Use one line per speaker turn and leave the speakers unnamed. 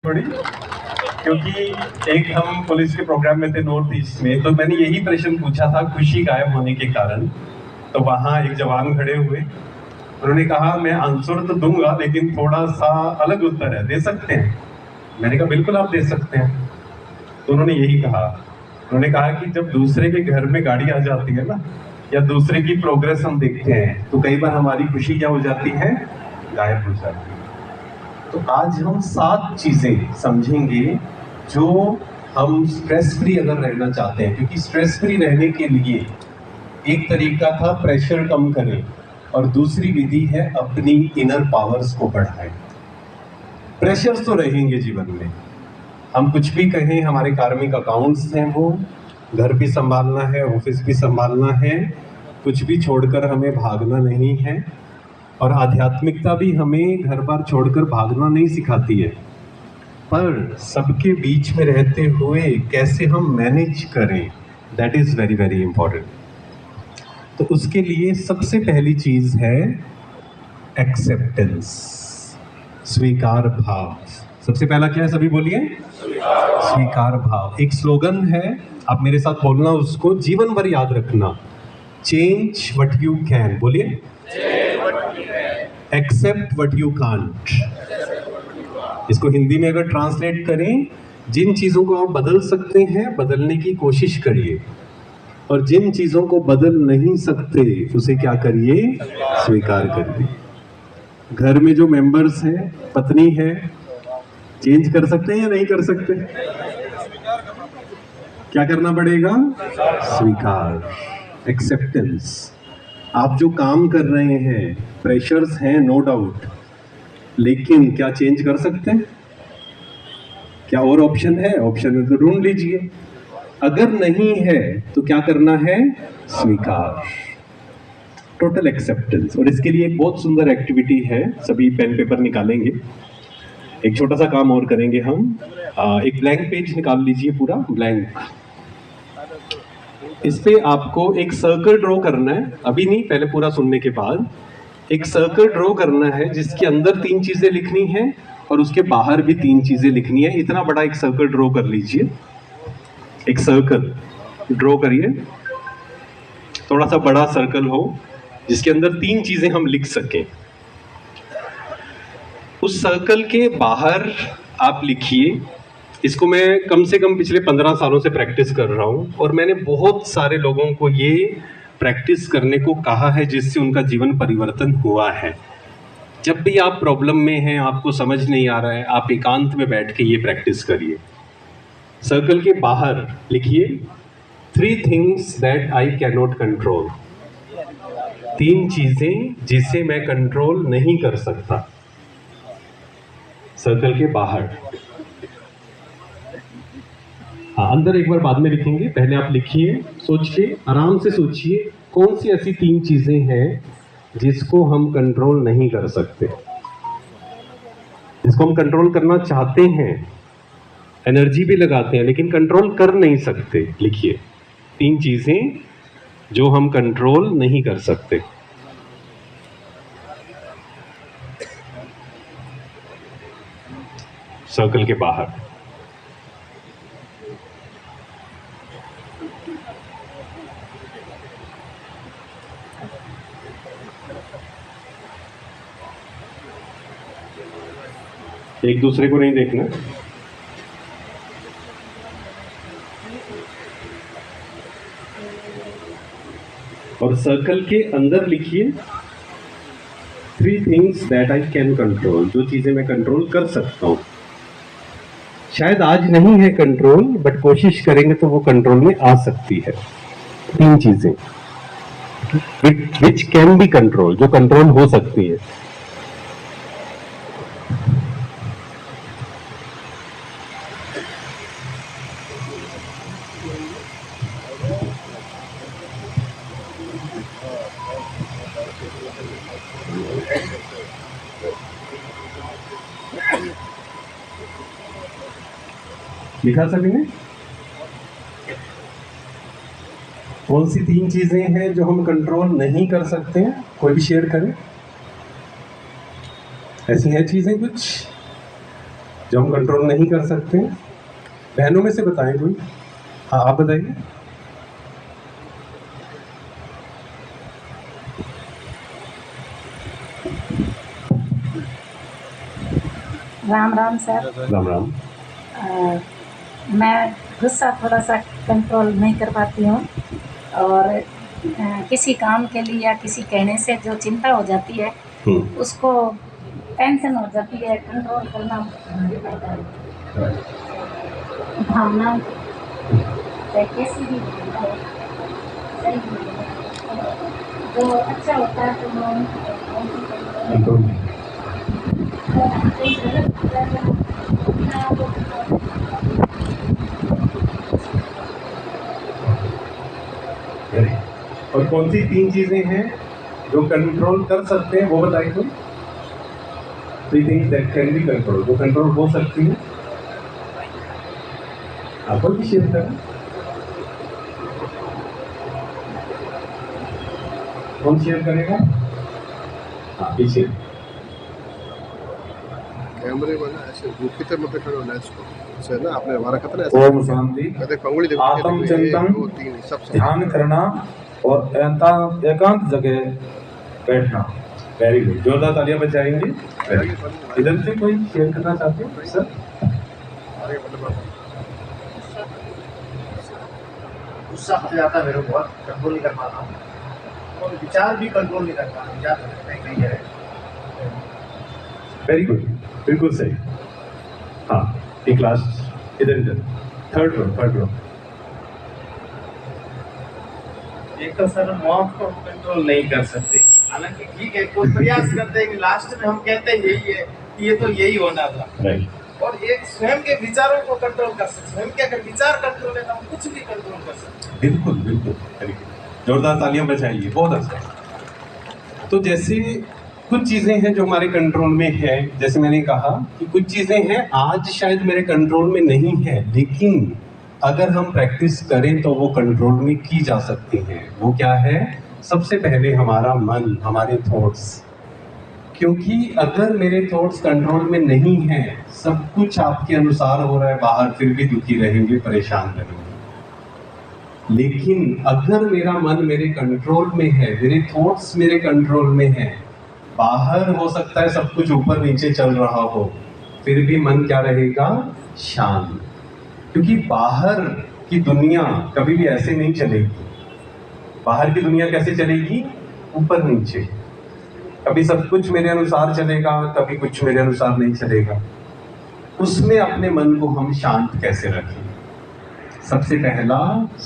थोड़ी, क्योंकि एक हम पुलिस के प्रोग्राम में थे नॉर्थ ईस्ट में, तो मैंने यही प्रश्न पूछा था खुशी गायब होने के कारण। तो वहाँ एक जवान खड़े हुए, उन्होंने कहा मैं आंसर तो दूंगा लेकिन थोड़ा सा अलग उत्तर है, दे सकते हैं? मैंने कहा बिल्कुल आप दे सकते हैं। तो उन्होंने यही कहा, उन्होंने कहा कि जब दूसरे के घर में गाड़ी आ जाती है ना, या दूसरे की प्रोग्रेस हम देखते हैं, तो कई बार हमारी खुशी क्या हो जाती है, गायब हो जाती है। तो आज हम 7 चीजें समझेंगे जो हम स्ट्रेस फ्री अगर रहना चाहते हैं, क्योंकि स्ट्रेस फ्री रहने के लिए एक तरीका था प्रेशर कम करें, और दूसरी विधि है अपनी इनर पावर्स को बढ़ाएं। प्रेशर्स तो रहेंगे जीवन में, हम कुछ भी कहें, हमारे कार्मिक अकाउंट्स हैं, वो घर भी संभालना है, ऑफिस भी संभालना है, कुछ भी छोड़कर हमें भागना नहीं है। और आध्यात्मिकता भी हमें घर बार छोड़कर भागना नहीं सिखाती है, पर सबके बीच में रहते हुए कैसे हम मैनेज करें, that is very very important. तो उसके लिए सबसे पहली चीज है एक्सेप्टेंस, स्वीकार भाव। सबसे पहला क्या है, सभी बोलिए, स्वीकार भाव। एक स्लोगन है, आप मेरे साथ बोलना उसको, जीवन भर याद रखना, चेंज व्हाट यू कैन। बोलिए, एक्सेप्ट व्हाट यू कांट। इसको हिंदी में अगर ट्रांसलेट करें, जिन चीजों को आप बदल सकते हैं बदलने की कोशिश करिए, और जिन चीजों को बदल नहीं सकते उसे क्या करिए, स्वीकार करिए। घर में जो मेंबर्स हैं, पत्नी है, चेंज कर सकते हैं या नहीं कर सकते? क्या करना पड़ेगा, स्वीकार, एक्सेप्टेंस। आप जो काम कर रहे हैं, प्रेशर्स हैं नो डाउट, लेकिन क्या चेंज कर सकते हैं? क्या और ऑप्शन है? ऑप्शन है तो ढूंढ लीजिए। अगर नहीं है तो क्या करना है, स्वीकार, टोटल एक्सेप्टेंस। और इसके लिए एक बहुत सुंदर एक्टिविटी है, सभी पेन पेपर निकालेंगे, एक छोटा सा काम और करेंगे हम। एक ब्लैंक पेज निकाल लीजिए, पूरा ब्लैंक। इस पे आपको एक सर्कल ड्रॉ करना है, अभी नहीं, पहले पूरा सुनने के बाद। एक सर्कल ड्रॉ करना है जिसके अंदर 3 चीजें लिखनी है और उसके बाहर भी 3 चीजें लिखनी है। इतना बड़ा एक सर्कल ड्रॉ कर लीजिए, एक सर्कल ड्रॉ करिए, थोड़ा सा बड़ा सर्कल हो जिसके अंदर 3 चीजें हम लिख सकें। उस सर्कल के बाहर आप लिखिए, इसको मैं कम से कम पिछले 15 सालों से प्रैक्टिस कर रहा हूँ, और मैंने बहुत सारे लोगों को ये प्रैक्टिस करने को कहा है जिससे उनका जीवन परिवर्तन हुआ है। जब भी आप प्रॉब्लम में हैं, आपको समझ नहीं आ रहा है, आप एकांत में बैठ के ये प्रैक्टिस करिए। सर्कल के बाहर लिखिए 3 things that I can not control, 3 चीजें जिसे मैं कंट्रोल नहीं कर सकता। सर्कल के बाहर, हाँ, अंदर एक बार बाद में लिखेंगे, पहले आप लिखिए, सोचिए, आराम से सोचिए कौन सी ऐसी 3 चीजें हैं जिसको हम कंट्रोल नहीं कर सकते, जिसको हम कंट्रोल करना चाहते हैं, एनर्जी भी लगाते हैं लेकिन कंट्रोल कर नहीं सकते। लिखिए 3 चीजें जो हम कंट्रोल नहीं कर सकते। सर्कल के बाहर। एक दूसरे को नहीं देखना, और सर्कल के अंदर लिखिए 3 things that I can control, जो चीजें मैं कंट्रोल कर सकता हूं। शायद आज नहीं है कंट्रोल, बट कोशिश करेंगे तो वो कंट्रोल में आ सकती है। 3 चीजें विच कैन बी कंट्रोल, जो कंट्रोल हो सकती है। लिखा सभी ने? कौन सी 3 चीजें हैं जो हम कंट्रोल नहीं कर सकते हैं? कोई भी शेयर करे, ऐसी है चीजें कुछ? जो हम कंट्रोल नहीं कर सकते? बहनों में से बताएं कोई। हाँ, आप बताइए।
राम राम सर।
राम राम।
मैं गुस्सा थोड़ा सा कंट्रोल नहीं कर पाती हूँ, और किसी काम के लिए या किसी कहने से जो चिंता हो जाती है उसको टेंशन हो जाती है, कंट्रोल करना पड़ता है। भावना कैसी भी जो अच्छा होता है तो
और कौन सी 3 चीजें हैं जो कंट्रोल कर सकते हैं, वो बताइए कोई। 3 things that can be control, वो कंट्रोल हो सकती है। आपको भी शेयर करें। कौन शेयर करेगा? हाँ, पीछे
कैमरे वाला ऐसे भूखे मत खड़े होना इसको से ना, आपने हमारा कितना ऐसे
ओम शांति। आत्मचिंतन, ध्यान करना और एकांत जगह बैठना।
वेरी गुड, जोरदार तालियां बजाएंगे। इधर से कोई शेयर करना चाहते हैं सर?
गुस्सा आ जाता है मेरे को, बहुत कंट्रोल नहीं कर पाता हूँ, और विचार भी कंट्रोल नहीं कर पाता, विचार नहीं है।
वेरी गुड, बिल्कुल सही। हाँ, एक लास्ट, इधर इधर, थर्ड रो।
एक तो सर मौत को कंट्रोल नहीं कर सकते, हालांकि ठीक है कोई प्रयास करते हैं कि लास्ट में हम कहते हैं यही है, ये तो यही होना था।
राइट।
और एक स्वयं के विचारों को कंट्रोल कर सकते, स्वयं के अगर विचार कंट्रोल है तो हम कुछ भी कंट्रोल कर सकते।
बिल्कुल बिल्कुल, वेरी गुड, जोरदार तालियां बजाइए, बहुत अच्छा। तो जैसे कुछ चीजें हैं जो हमारे कंट्रोल में है, जैसे मैंने कहा कि कुछ चीजें हैं आज शायद मेरे कंट्रोल में नहीं है, लेकिन अगर हम प्रैक्टिस करें तो वो कंट्रोल में की जा सकती हैं। वो क्या है? सबसे पहले हमारा मन, हमारे थॉट्स। क्योंकि अगर मेरे थॉट्स कंट्रोल में नहीं हैं, सब कुछ आपके अनुसार हो रहा है बाहर, फिर भी दुखी रहेंगे, परेशान रहेंगे। लेकिन अगर मेरा मन मेरे कंट्रोल में है, मेरे थॉट्स मेरे कंट्रोल में है, बाहर हो सकता है सब कुछ ऊपर नीचे चल रहा हो, फिर भी मन क्या रहेगा? शांत। क्योंकि बाहर की दुनिया कभी भी ऐसे नहीं चलेगी। बाहर की दुनिया कैसे चलेगी? ऊपर नीचे। कभी सब कुछ मेरे अनुसार चलेगा, कभी कुछ मेरे अनुसार नहीं चलेगा। उसमें अपने मन को हम शांत कैसे रखें? सबसे पहला